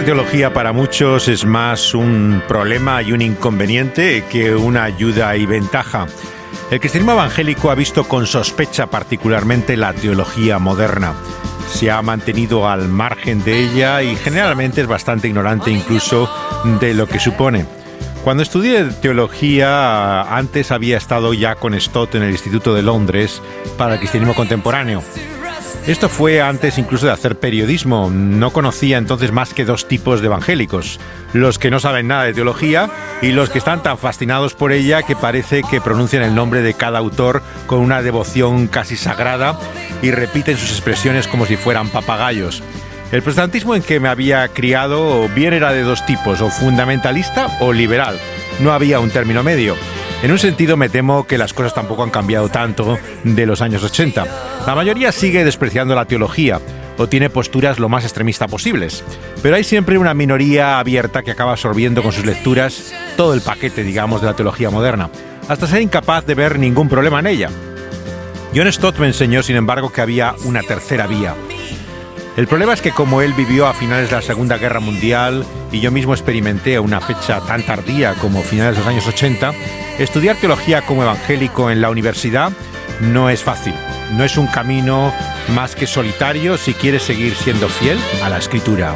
teología para muchos es más un problema y un inconveniente que una ayuda y ventaja. El cristianismo evangélico ha visto con sospecha particularmente la teología moderna. Se ha mantenido al margen de ella y generalmente es bastante ignorante incluso de lo que supone. Cuando estudié teología, antes había estado ya con Stott en el Instituto de Londres para el cristianismo contemporáneo. Esto fue antes incluso de hacer periodismo. No conocía entonces más que dos tipos de evangélicos: los que no saben nada de teología y los que están tan fascinados por ella que parece que pronuncian el nombre de cada autor con una devoción casi sagrada y repiten sus expresiones como si fueran papagayos. El protestantismo en que me había criado bien era de dos tipos, o fundamentalista o liberal. No había un término medio. En un sentido me temo que las cosas tampoco han cambiado tanto de los años 80. La mayoría sigue despreciando la teología o tiene posturas lo más extremistas posibles. Pero hay siempre una minoría abierta que acaba absorbiendo con sus lecturas todo el paquete, digamos, de la teología moderna, hasta ser incapaz de ver ningún problema en ella. John Stott me enseñó, sin embargo, que había una tercera vía. El problema es que como él vivió a finales de la Segunda Guerra Mundial y yo mismo experimenté a una fecha tan tardía como finales de los años 80, estudiar teología como evangélico en la universidad no es fácil. No es un camino más que solitario si quieres seguir siendo fiel a la Escritura.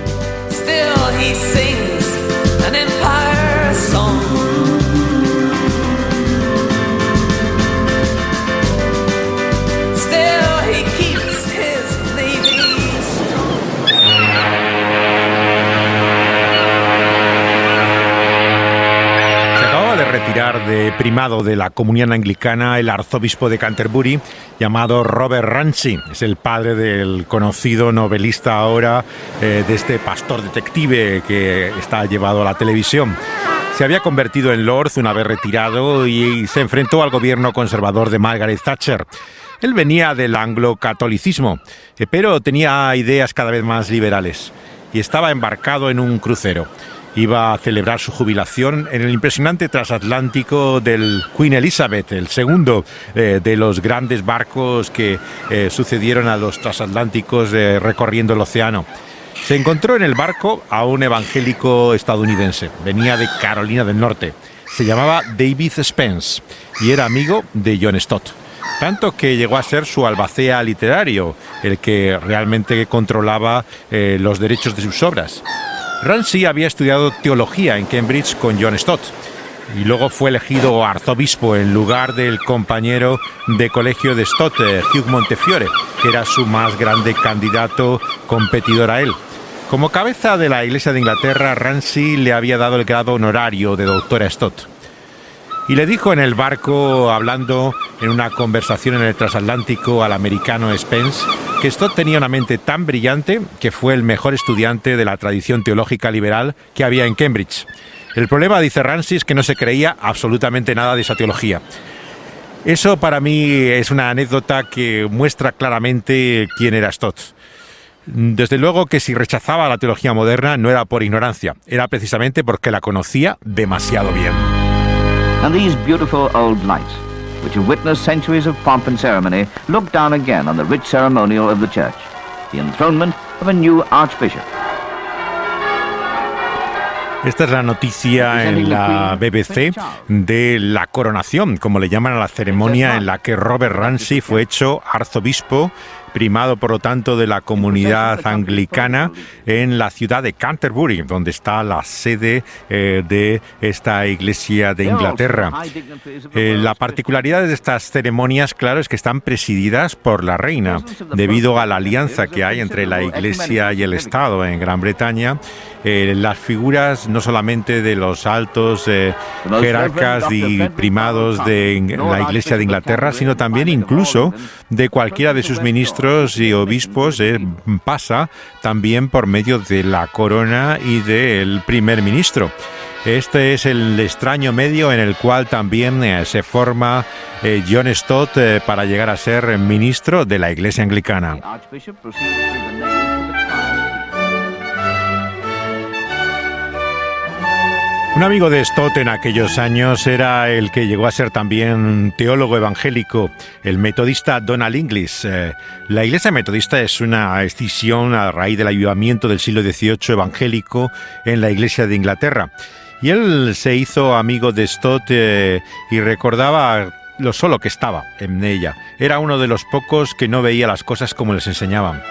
Retirar de primado de la comunión anglicana el arzobispo de Canterbury llamado Robert Ramsay. Es el padre del conocido novelista ahora, de este pastor detective que está llevado a la televisión. Se había convertido en Lord una vez retirado y se enfrentó al gobierno conservador de Margaret Thatcher. Él venía del anglocatolicismo, pero tenía ideas cada vez más liberales y estaba embarcado en un crucero. Iba a celebrar su jubilación en el impresionante transatlántico del Queen Elizabeth, el segundo de los grandes barcos que sucedieron a los transatlánticos recorriendo el océano. Se encontró en el barco a un evangélico estadounidense. Venía de Carolina del Norte. Se llamaba David Spence y era amigo de John Stott. Tanto que llegó a ser su albacea literario, el que realmente controlaba los derechos de sus obras. Ramsay había estudiado teología en Cambridge con John Stott y luego fue elegido arzobispo en lugar del compañero de colegio de Stott, Hugh Montefiore, que era su más grande candidato competidor a él. Como cabeza de la Iglesia de Inglaterra, Ramsay le había dado el grado honorario de doctor a Stott. Y le dijo en el barco, hablando en una conversación en el transatlántico al americano Spence, que Stott tenía una mente tan brillante que fue el mejor estudiante de la tradición teológica liberal que había en Cambridge. El problema, dice Ramsay, es que no se creía absolutamente nada de esa teología. Eso para mí es una anécdota que muestra claramente quién era Stott. Desde luego que si rechazaba la teología moderna no era por ignorancia, era precisamente porque la conocía demasiado bien. And these beautiful old lights, which have witnessed centuries of pomp and ceremony, look down again on the rich ceremonial of the church, the enthronement of a new archbishop. Esta es la noticia en la BBC de la coronación, como le llaman a la ceremonia en la que Robert Ramsay fue hecho arzobispo, primado por lo tanto de la comunidad anglicana en la ciudad de Canterbury, donde está la sede de esta iglesia de Inglaterra. La particularidad de estas ceremonias, claro, es que están presididas por la reina, debido a la alianza que hay entre la iglesia y el Estado en Gran Bretaña. Las figuras no solamente de los altos jerarcas y primados de la Iglesia de Inglaterra, sino también incluso de cualquiera de sus ministros y obispos, pasa también por medio de la corona y del primer ministro. Este es el extraño medio en el cual también se forma John Stott para llegar a ser ministro de la Iglesia anglicana. Un amigo de Stott en aquellos años era el que llegó a ser también teólogo evangélico, el metodista Donald Inglis. La Iglesia metodista es una escisión a raíz del avivamiento del siglo XVIII evangélico en la Iglesia de Inglaterra. Y él se hizo amigo de Stott y recordaba lo solo que estaba en ella. Era uno de los pocos que no veía las cosas como les enseñaban.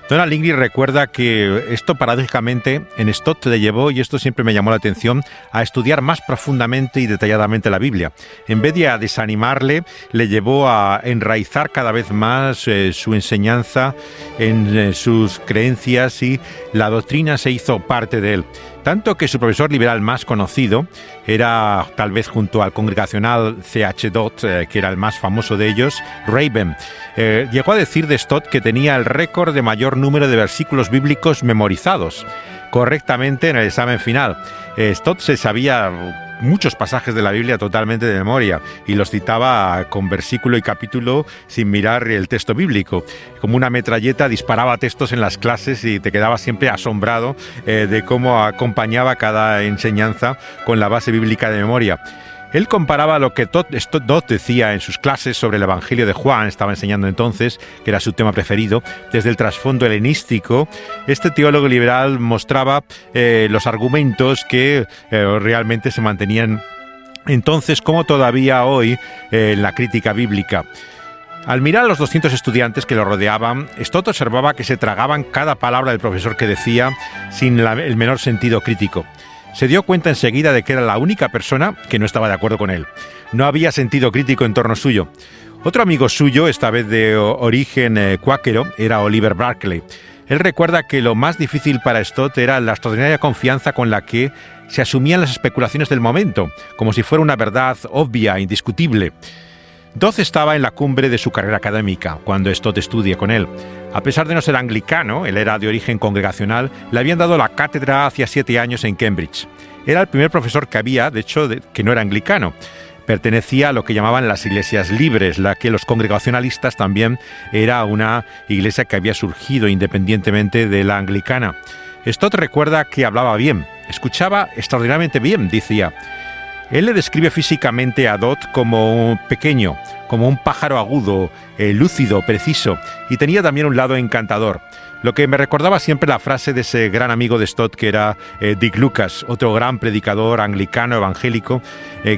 Donald Inglis recuerda que esto paradójicamente en Stott le llevó, y esto siempre me llamó la atención, a estudiar más profundamente y detalladamente la Biblia. En vez de a desanimarle, le llevó a enraizar cada vez más su enseñanza en sus creencias, y la doctrina se hizo parte de él. Tanto que su profesor liberal más conocido era, tal vez junto al congregacional C.H. Dodd, que era el más famoso de ellos, Raven. Llegó a decir de Stott que tenía el récord de mayor número de versículos bíblicos memorizados correctamente en el examen final. Stott se sabía muchos pasajes de la Biblia totalmente de memoria y los citaba con versículo y capítulo sin mirar el texto bíblico. Como una metralleta disparaba textos en las clases y te quedabas siempre asombrado de cómo acompañaba cada enseñanza con la base bíblica de memoria. Él comparaba lo que Dodd decía en sus clases sobre el Evangelio de Juan, estaba enseñando entonces, que era su tema preferido, desde el trasfondo helenístico. Este teólogo liberal mostraba los argumentos que realmente se mantenían entonces, como todavía hoy, en la crítica bíblica. Al mirar a los 200 estudiantes que lo rodeaban, Stott observaba que se tragaban cada palabra del profesor que decía sin el menor sentido crítico. Se dio cuenta enseguida de que era la única persona que no estaba de acuerdo con él. No había sentido crítico en torno suyo. Otro amigo suyo, esta vez de origen cuáquero, era Oliver Barclay. Él recuerda que lo más difícil para Stott era la extraordinaria confianza con la que se asumían las especulaciones del momento, como si fuera una verdad obvia, indiscutible. Dodd estaba en la cumbre de su carrera académica cuando Stott estudia con él. A pesar de no ser anglicano, él era de origen congregacional, le habían dado la cátedra hacía 7 años en Cambridge. Era el primer profesor que había, de hecho, que no era anglicano. Pertenecía a lo que llamaban las iglesias libres, la que los congregacionalistas también era una iglesia que había surgido independientemente de la anglicana. Stott recuerda que hablaba bien, escuchaba extraordinariamente bien, decía. Él le describe físicamente a Dodd como pequeño, como un pájaro agudo, lúcido, preciso, y tenía también un lado encantador. Lo que me recordaba siempre la frase de ese gran amigo de Stott que era Dick Lucas, otro gran predicador anglicano evangélico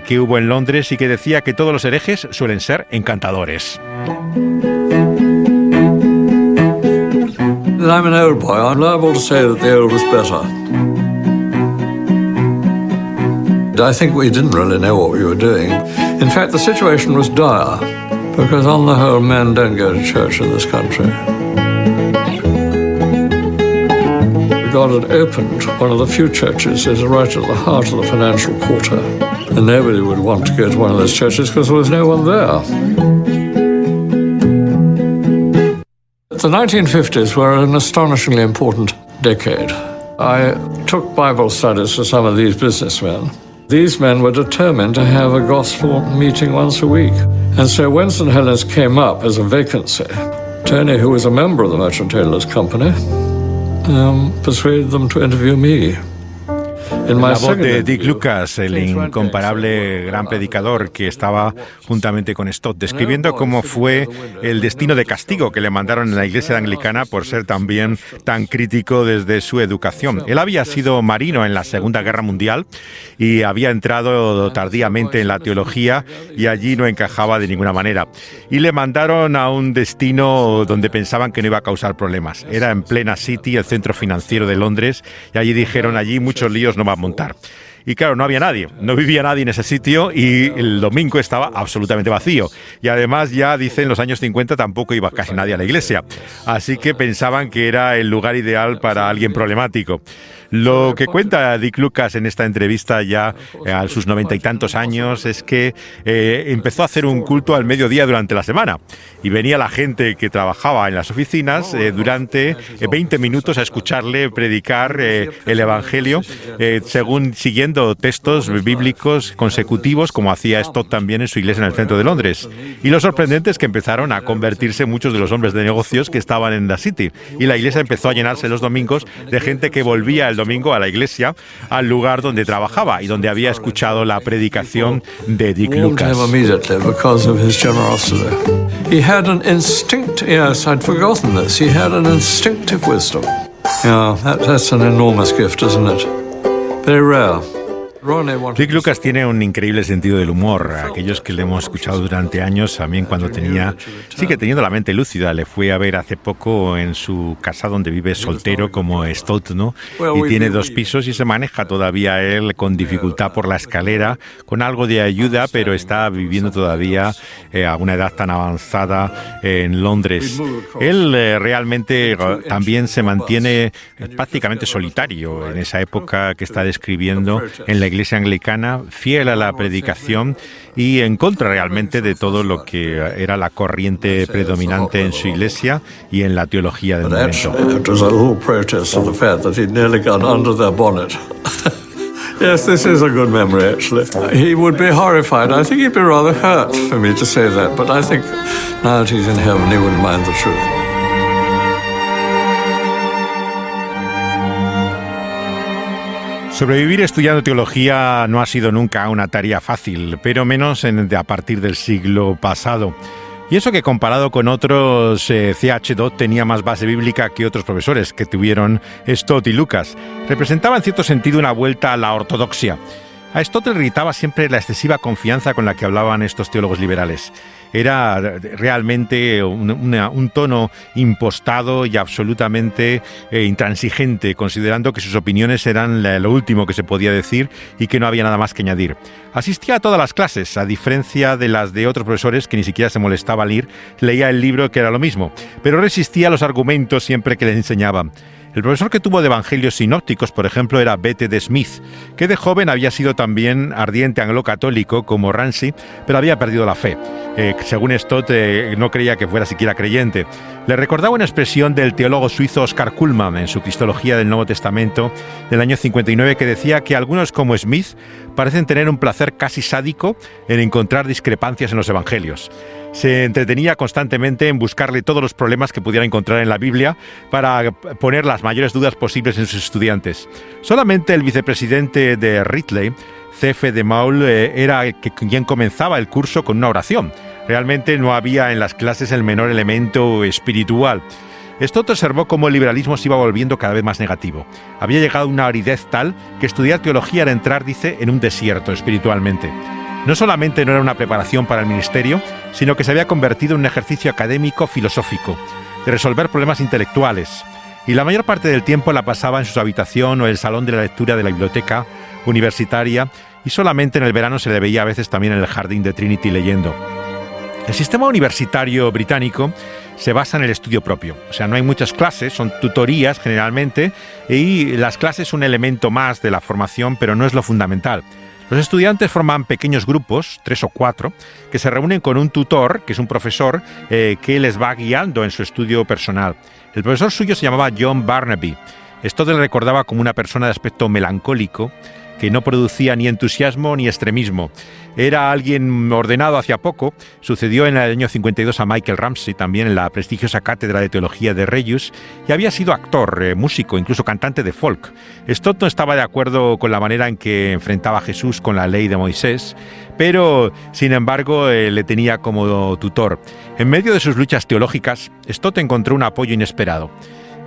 que hubo en Londres y que decía que todos los herejes suelen ser encantadores. I'm an old boy. I'm liable to say that the old was better. I think we didn't really know what we were doing. In fact, the situation was dire, because on the whole, men don't go to church in this country. God had opened one of the few churches that is right at the heart of the financial quarter, and nobody would want to go to one of those churches because there was no one there. The 1950s were an astonishingly important decade. I took Bible studies to some of these businessmen. These men were determined to have a gospel meeting once a week. And so when St. Helens came up as a vacancy, Tony, who was a member of the Merchant Taylors Company, persuaded them to interview me. La voz de Dick Lucas, el incomparable gran predicador que estaba juntamente con Stott, describiendo cómo fue el destino de castigo que le mandaron en la iglesia anglicana por ser también tan crítico desde su educación. Él había sido marino en la Segunda Guerra Mundial y había entrado tardíamente en la teología y allí no encajaba de ninguna manera. Y le mandaron a un destino donde pensaban que no iba a causar problemas. Era en plena City, el centro financiero de Londres, y allí dijeron, allí muchos líos no va a montar. Y claro, no había nadie, no vivía nadie en ese sitio y el domingo estaba absolutamente vacío. Y además ya, dice, en los años 50 tampoco iba casi nadie a la iglesia. Así que pensaban que era el lugar ideal para alguien problemático. Lo que cuenta Dick Lucas en esta entrevista ya a sus 90 y tantos años es que empezó a hacer un culto al mediodía durante la semana y venía la gente que trabajaba en las oficinas durante 20 minutos a escucharle predicar el Evangelio siguiendo textos bíblicos consecutivos, como hacía Stott también en su iglesia en el centro de Londres. Y lo sorprendente es que empezaron a convertirse muchos de los hombres de negocios que estaban en la City y la iglesia empezó a llenarse los domingos de gente que volvía el domingo a la iglesia, al lugar donde trabajaba y donde había escuchado la predicación de Dick Lucas. He had an instinct, yes, I'd forgotten this. He had an instinctive wisdom. Yeah, that's an enormous gift, isn't it? Very rare. Dick Lucas tiene un increíble sentido del humor. Aquellos que le hemos escuchado durante años, también cuando sigue teniendo la mente lúcida. Le fui a ver hace poco en su casa donde vive soltero como Stott, ¿no? Y tiene 2 pisos y se maneja todavía él con dificultad por la escalera, con algo de ayuda, pero está viviendo todavía a una edad tan avanzada en Londres. Él realmente también se mantiene prácticamente solitario en esa época que está describiendo en la Iglesia anglicana, fiel a la predicación y en contra realmente de todo lo que era la corriente predominante en su iglesia y en la teología del momento. Yes, this is a good memory, actually. He would be horrified. I think he'd be rather hurt for me to say that, but I think now that he's in heaven, he wouldn't mind the truth. Sobrevivir estudiando teología no ha sido nunca una tarea fácil, pero menos a partir del siglo pasado. Y eso que comparado con otros, C.H. Dodd tenía más base bíblica que otros profesores que tuvieron Stott y Lucas. Representaba en cierto sentido una vuelta a la ortodoxia. A Stott le irritaba siempre la excesiva confianza con la que hablaban estos teólogos liberales. Era realmente un tono impostado y absolutamente intransigente, considerando que sus opiniones eran lo último que se podía decir y que no había nada más que añadir. Asistía a todas las clases, a diferencia de las de otros profesores que ni siquiera se molestaba al ir, leía el libro que era lo mismo, pero resistía a los argumentos siempre que les enseñaban. El profesor que tuvo de evangelios sinópticos, por ejemplo, era B.T.D. Smith, que de joven había sido también ardiente anglo-católico como Ramsay, pero había perdido la fe. Según Stott, no creía que fuera siquiera creyente. Le recordaba una expresión del teólogo suizo Oscar Cullmann en su Cristología del Nuevo Testamento del año 59, que decía que algunos como Smith parecen tener un placer casi sádico en encontrar discrepancias en los evangelios. Se entretenía constantemente en buscarle todos los problemas que pudiera encontrar en la Biblia para poner las mayores dudas posibles en sus estudiantes. Solamente el vicepresidente de Ridley, C.F. de Maul, era quien comenzaba el curso con una oración. Realmente no había en las clases el menor elemento espiritual. Stott observó cómo el liberalismo se iba volviendo cada vez más negativo. Había llegado a una aridez tal que estudiar teología era entrar, dice, en un desierto espiritualmente. No solamente no era una preparación para el ministerio, sino que se había convertido en un ejercicio académico filosófico, de resolver problemas intelectuales. Y la mayor parte del tiempo la pasaba en su habitación o en el salón de la lectura de la biblioteca universitaria, y solamente en el verano se le veía a veces también en el jardín de Trinity leyendo. El sistema universitario británico se basa en el estudio propio. O sea, no hay muchas clases, son tutorías generalmente, y las clases son un elemento más de la formación, pero no es lo fundamental. Los estudiantes forman pequeños grupos, 3 o 4, que se reúnen con un tutor, que es un profesor, que les va guiando en su estudio personal. El profesor suyo se llamaba John Barnaby. Esto le recordaba como una persona de aspecto melancólico, que no producía ni entusiasmo ni extremismo. Era alguien ordenado hacia poco. Sucedió en el año 52 a Michael Ramsay, también en la prestigiosa cátedra de teología de Regius, y había sido actor, músico, incluso cantante de folk. Stott no estaba de acuerdo con la manera en que enfrentaba a Jesús con la ley de Moisés, pero, sin embargo, le tenía como tutor. En medio de sus luchas teológicas, Stott encontró un apoyo inesperado.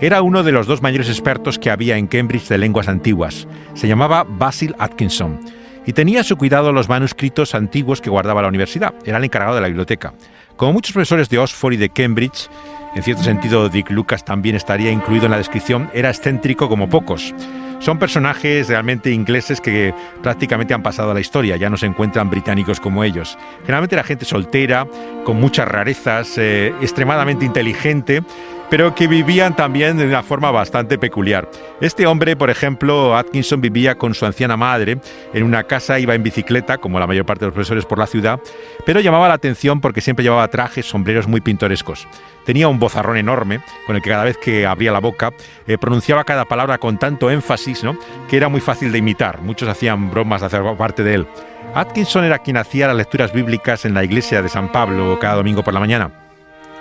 Era uno de los 2 mayores expertos que había en Cambridge de lenguas antiguas. Se llamaba Basil Atkinson y tenía a su cuidado los manuscritos antiguos que guardaba la universidad. Era el encargado de la biblioteca. Como muchos profesores de Oxford y de Cambridge, en cierto sentido Dick Lucas también estaría incluido en la descripción, era excéntrico como pocos. Son personajes realmente ingleses que prácticamente han pasado a la historia, ya no se encuentran británicos como ellos. Generalmente era gente soltera, con muchas rarezas, extremadamente inteligente, pero que vivían también de una forma bastante peculiar. Este hombre, por ejemplo, Atkinson, vivía con su anciana madre en una casa, iba en bicicleta, como la mayor parte de los profesores, por la ciudad, pero llamaba la atención porque siempre llevaba trajes, sombreros muy pintorescos. Tenía un vozarrón enorme, con el que cada vez que abría la boca, pronunciaba cada palabra con tanto énfasis, ¿no?, que era muy fácil de imitar. Muchos hacían bromas hacia parte de él. Atkinson era quien hacía las lecturas bíblicas en la iglesia de San Pablo cada domingo por la mañana.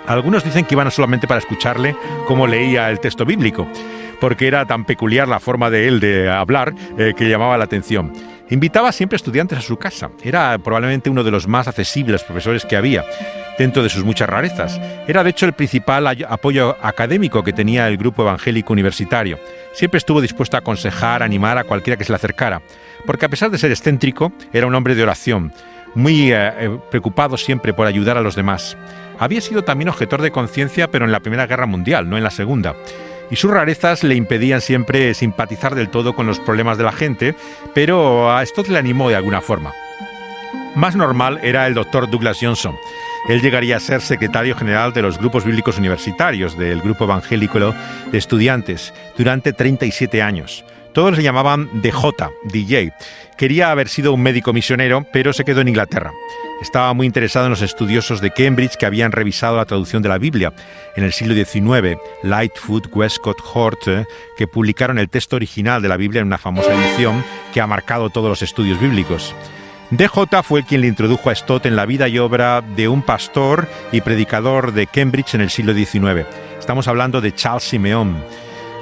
Algunos dicen que iban solamente para escucharle cómo leía el texto bíblico. porque era tan peculiar la forma de él de hablar que llamaba la atención. Invitaba siempre estudiantes a su casa. Era probablemente uno de los más accesibles profesores que había, dentro de sus muchas rarezas. Era de hecho el principal apoyo académico que tenía el grupo evangélico universitario. Siempre estuvo dispuesto a aconsejar, animar a cualquiera que se le acercara, porque a pesar de ser excéntrico, era un hombre de oración, muy preocupado siempre por ayudar a los demás. Había sido también objetor de conciencia, pero en la Primera Guerra Mundial, no en la Segunda. Y sus rarezas le impedían siempre simpatizar del todo con los problemas de la gente, pero a Stott le animó de alguna forma. Más normal era el doctor Douglas Johnson. Él llegaría a ser secretario general de los grupos bíblicos universitarios del grupo evangélico de estudiantes durante 37 años. Todos le llamaban DJ. Quería haber sido un médico misionero, pero se quedó en Inglaterra. Estaba muy interesado en los estudiosos de Cambridge que habían revisado la traducción de la Biblia en el siglo XIX, Lightfoot, Westcott, Hort, que publicaron el texto original de la Biblia en una famosa edición que ha marcado todos los estudios bíblicos. DJ fue quien le introdujo a Stott en la vida y obra de un pastor y predicador de Cambridge en el siglo XIX. Estamos hablando de Charles Simeon.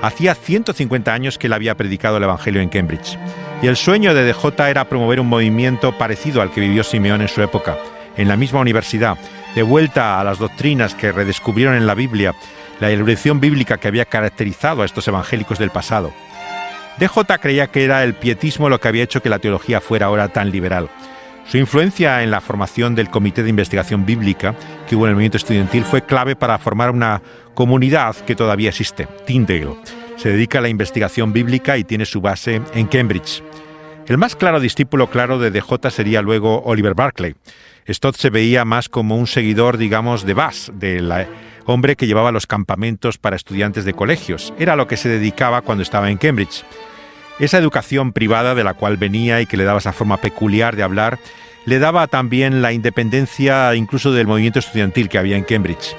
Hacía 150 años que él había predicado el Evangelio en Cambridge. Y el sueño de DJ era promover un movimiento parecido al que vivió Simeón en su época, en la misma universidad, de vuelta a las doctrinas que redescubrieron en la Biblia, la erudición bíblica que había caracterizado a estos evangélicos del pasado. DJ creía que era el pietismo lo que había hecho que la teología fuera ahora tan liberal. Su influencia en la formación del Comité de Investigación Bíblica que hubo en el movimiento estudiantil fue clave para formar una comunidad que todavía existe, Tyndale. Se dedica a la investigación bíblica y tiene su base en Cambridge. El más claro discípulo de DJ sería luego Oliver Barclay. Stott se veía más como un seguidor, digamos, de Bass, del hombre que llevaba los campamentos para estudiantes de colegios. Era a lo que se dedicaba cuando estaba en Cambridge. Esa educación privada de la cual venía y que le daba esa forma peculiar de hablar, le daba también la independencia incluso del movimiento estudiantil que había en Cambridge.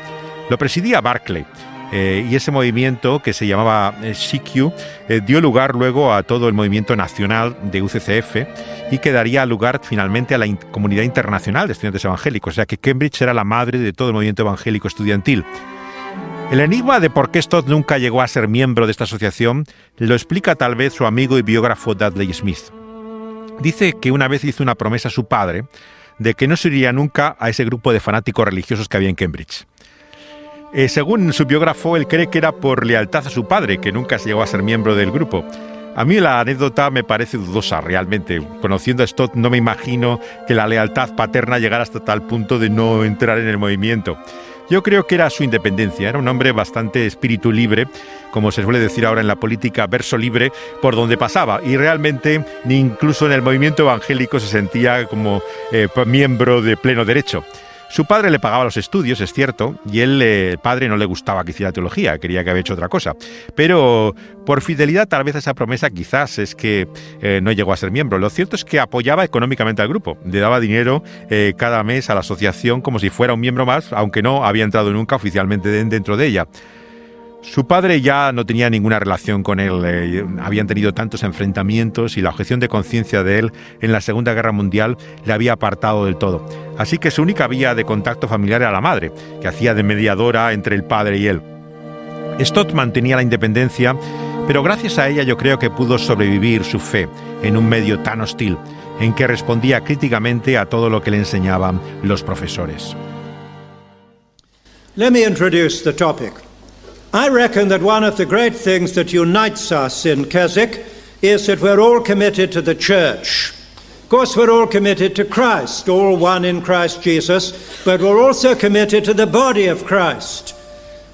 Lo presidía Barclay, y ese movimiento, que se llamaba CQ, dio lugar luego a todo el movimiento nacional de UCCF y que daría lugar finalmente a la comunidad internacional de estudiantes evangélicos, o sea que Cambridge era la madre de todo el movimiento evangélico estudiantil. El enigma de por qué Stott nunca llegó a ser miembro de esta asociación lo explica tal vez su amigo y biógrafo Dudley Smith. Dice que una vez hizo una promesa a su padre de que no se iría nunca a ese grupo de fanáticos religiosos que había en Cambridge. Según su biógrafo, él cree que era por lealtad a su padre, que nunca se llegó a ser miembro del grupo. A mí la anécdota me parece dudosa, realmente. Conociendo a Stott, no me imagino que la lealtad paterna llegara hasta tal punto de no entrar en el movimiento. Yo creo que era su independencia, era un hombre bastante espíritu libre, como se suele decir ahora en la política, verso libre, por donde pasaba, y realmente ni incluso en el movimiento evangélico se sentía como miembro de pleno derecho. Su padre le pagaba los estudios, es cierto, y el padre no le gustaba que hiciera teología, quería que había hecho otra cosa. Pero por fidelidad tal vez a esa promesa quizás es que no llegó a ser miembro. Lo cierto es que apoyaba económicamente al grupo, le daba dinero cada mes a la asociación como si fuera un miembro más, aunque no había entrado nunca oficialmente dentro de ella. Su padre ya no tenía ninguna relación con él, habían tenido tantos enfrentamientos y la objeción de conciencia de él en la Segunda Guerra Mundial le había apartado del todo. Así que su única vía de contacto familiar era la madre, que hacía de mediadora entre el padre y él. Stott mantenía la independencia, pero gracias a ella yo creo que pudo sobrevivir su fe en un medio tan hostil, en que respondía críticamente a todo lo que le enseñaban los profesores. Let me introduce the topic. I reckon that one of the great things that unites us in Keswick is that we're all committed to the church. Of course, we're all committed to Christ, all one in Christ Jesus, but we're also committed to the body of Christ.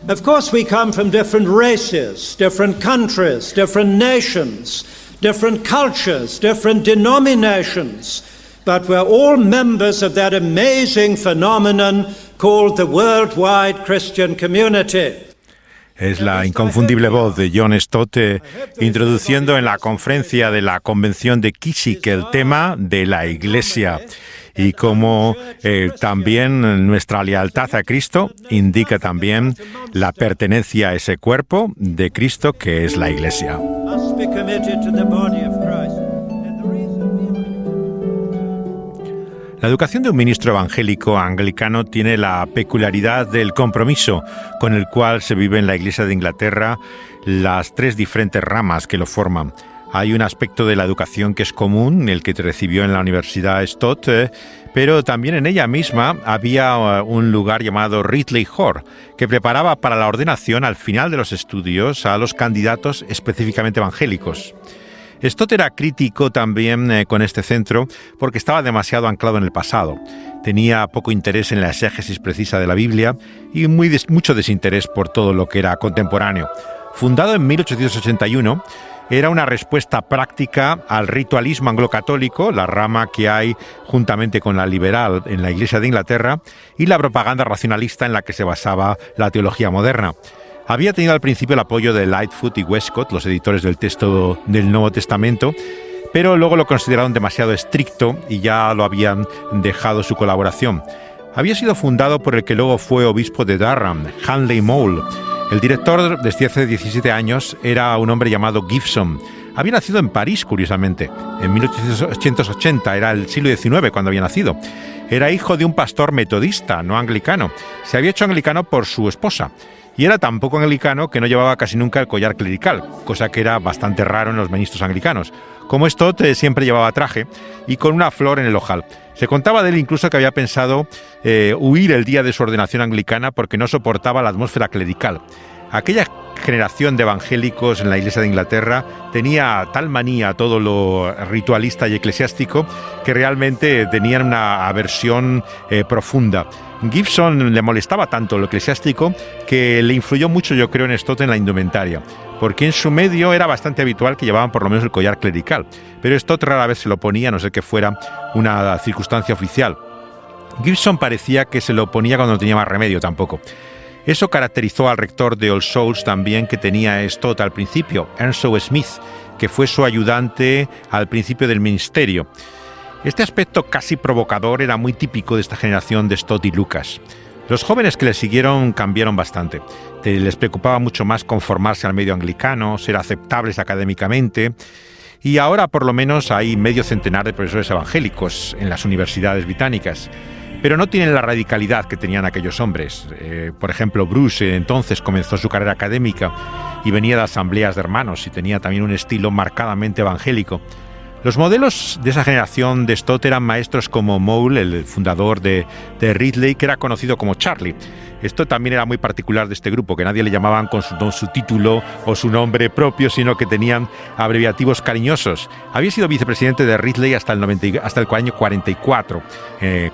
Of course, we come from different races, different countries, different nations, different cultures, different denominations, but we're all members of that amazing phenomenon called the worldwide Christian community. Es la inconfundible voz de John Stott introduciendo en la conferencia de la Convención de Keswick el tema de la Iglesia y como también nuestra lealtad a Cristo indica también la pertenencia a ese cuerpo de Cristo que es la Iglesia. La educación de un ministro evangélico anglicano tiene la peculiaridad del compromiso con el cual se vive en la Iglesia de Inglaterra las tres diferentes ramas que lo forman. Hay un aspecto de la educación que es común, el que te recibió en la Universidad Stott, pero también en ella misma había un lugar llamado Ridley Hall, que preparaba para la ordenación al final de los estudios a los candidatos específicamente evangélicos. Stott era crítico también con este centro porque estaba demasiado anclado en el pasado. Tenía poco interés en la exégesis precisa de la Biblia y mucho desinterés por todo lo que era contemporáneo. Fundado en 1881, era una respuesta práctica al ritualismo anglo-católico, la rama que hay juntamente con la liberal en la Iglesia de Inglaterra, y la propaganda racionalista en la que se basaba la teología moderna. Había tenido al principio el apoyo de Lightfoot y Westcott, los editores del texto del Nuevo Testamento, pero luego lo consideraron demasiado estricto y ya lo habían dejado su colaboración. Había sido fundado por el que luego fue obispo de Durham, Handley Mole. El director, desde hace 17 años, era un hombre llamado Gibson. Había nacido en París, curiosamente, en 1880, era el siglo XIX cuando había nacido. Era hijo de un pastor metodista, no anglicano. Se había hecho anglicano por su esposa. Y era tan poco anglicano que no llevaba casi nunca el collar clerical, cosa que era bastante raro en los ministros anglicanos. Como Stott siempre llevaba traje y con una flor en el ojal. Se contaba de él incluso que había pensado huir el día de su ordenación anglicana porque no soportaba la atmósfera clerical. Aquella generación de evangélicos en la Iglesia de Inglaterra tenía tal manía a todo lo ritualista y eclesiástico que realmente tenían una aversión profunda. Gibson le molestaba tanto lo eclesiástico que le influyó mucho, yo creo, en Stott en la indumentaria, porque en su medio era bastante habitual que llevaban por lo menos el collar clerical, pero Stott rara vez se lo ponía, a no ser que fuera una circunstancia oficial. Gibson parecía que se lo ponía cuando no tenía más remedio tampoco. Eso caracterizó al rector de All Souls también que tenía Stott al principio, Earnshaw Smith, que fue su ayudante al principio del ministerio. Este aspecto casi provocador era muy típico de esta generación de Stott y Lucas. Los jóvenes que le siguieron cambiaron bastante. Les preocupaba mucho más conformarse al medio anglicano, ser aceptables académicamente. Y ahora por lo menos hay medio centenar de profesores evangélicos en las universidades británicas. Pero no tienen la radicalidad que tenían aquellos hombres. Por ejemplo, Bruce entonces comenzó su carrera académica y venía de asambleas de hermanos y tenía también un estilo marcadamente evangélico. Los modelos de esa generación de Stott eran maestros como Mole, el fundador de Ridley, que era conocido como Charlie. Esto también era muy particular de este grupo, que nadie le llamaban con su título o su nombre propio, sino que tenían abreviativos cariñosos. Había sido vicepresidente de Ridley hasta el año 44,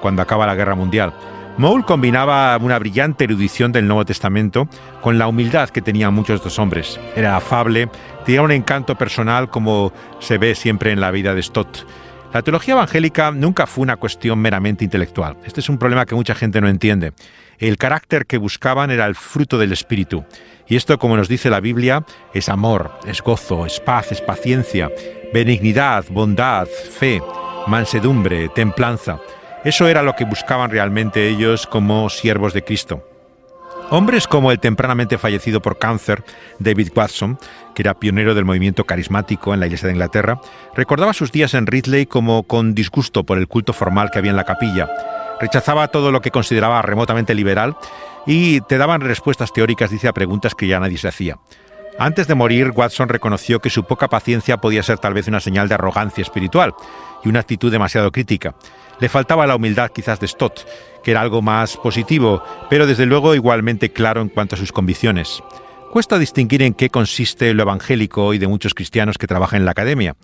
cuando acaba la Guerra Mundial. Mole combinaba una brillante erudición del Nuevo Testamento con la humildad que tenían muchos de estos hombres. Era afable, tenía un encanto personal como se ve siempre en la vida de Stott. La teología evangélica nunca fue una cuestión meramente intelectual. Este es un problema que mucha gente no entiende. El carácter que buscaban era el fruto del Espíritu. Y esto, como nos dice la Biblia, es amor, es gozo, es paz, es paciencia, benignidad, bondad, fe, mansedumbre, templanza. Eso era lo que buscaban realmente ellos como siervos de Cristo. Hombres como el tempranamente fallecido por cáncer David Watson, que era pionero del movimiento carismático en la Iglesia de Inglaterra, recordaba sus días en Ridley como con disgusto por el culto formal que había en la capilla. Rechazaba todo lo que consideraba remotamente liberal y te daban respuestas teóricas, dice, a preguntas que ya nadie se hacía. Antes de morir, Watson reconoció que su poca paciencia podía ser tal vez una señal de arrogancia espiritual y una actitud demasiado crítica. Le faltaba la humildad quizás de Stott, que era algo más positivo, pero desde luego igualmente claro en cuanto a sus convicciones. Cuesta distinguir en qué consiste lo evangélico hoy de muchos cristianos que trabajan en la academia,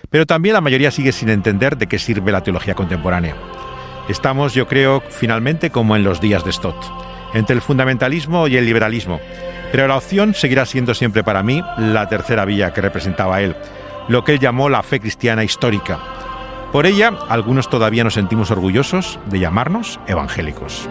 pero también la mayoría sigue sin entender de qué sirve la teología contemporánea. Estamos, yo creo, finalmente como en los días de Stott, entre el fundamentalismo y el liberalismo, pero la opción seguirá siendo siempre para mí la tercera vía que representaba él, lo que él llamó la fe cristiana histórica. Por ella, algunos todavía nos sentimos orgullosos de llamarnos evangélicos.